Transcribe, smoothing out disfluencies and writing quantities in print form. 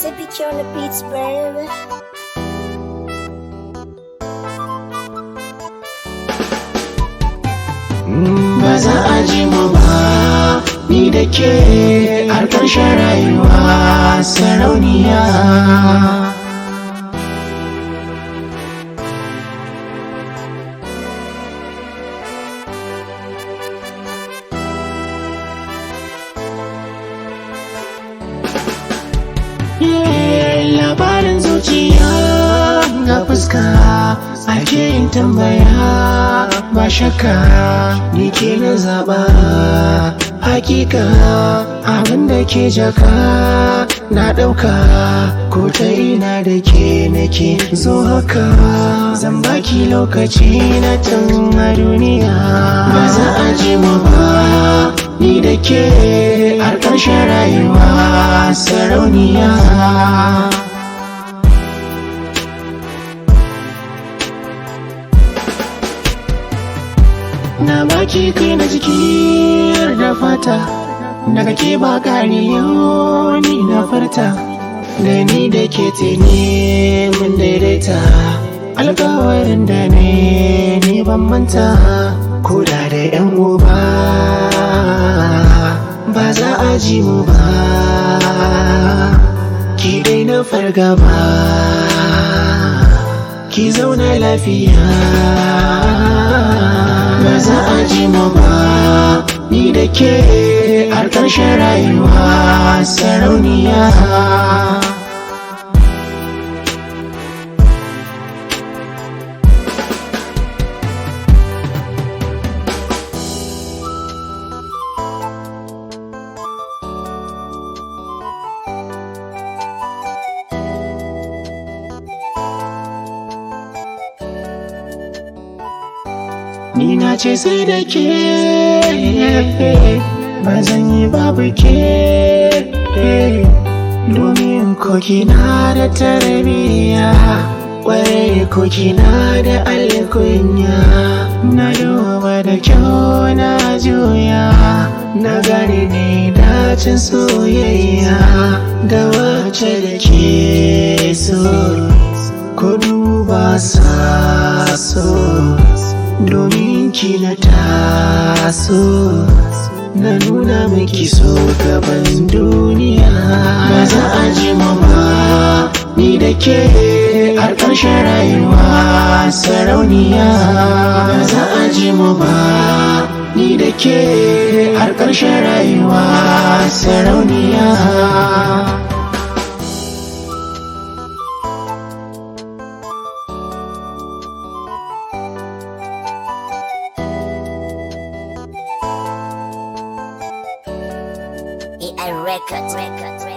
Typical on the beats, baby. Ba za a ji mu ba ni da ke har ƙarshen rayuwa sarauniya. Labarin zuciya ga fuska ake yin tambaya, ba shakka ni ke na zaba. Hakika abinda ke jaka na ɗauka, ko ta ina da ke nake zo haka. Zan baki lokaci na tun a duniya. Ba za a ji mu ba ni da ke har ƙarshen rayuwa sarauniya. Na baki kai na jiki har da fata, daga ke ba kari yau ni na farta. Da ni da ke tene mun daidaita, alkawarin da ni ban manta. Koda da yan uba ba za a ji mu ba, ki dai na fargaba, ki zauna lafiya. Ba za a ji mu ba ni da ke har ƙarshen rayuwa sarauniya. Ni na ce sai da ke, ba zan yi babu ke. Domin ko kina da tarbiyya, ƙwarai ko kina da alkunya. Na duba da kyau na juya, na gane ne dacin soyayya da wace da ke so. Ko duba sa so, domin ki na taso, na nuna miki so gaban duniya. Ba za a ji mu ba ni da ke har ƙarshen rayuwa sarauniya. Ba za a ji mu ba ni da ke har ƙarshen rayuwa sarauniya. AI Records.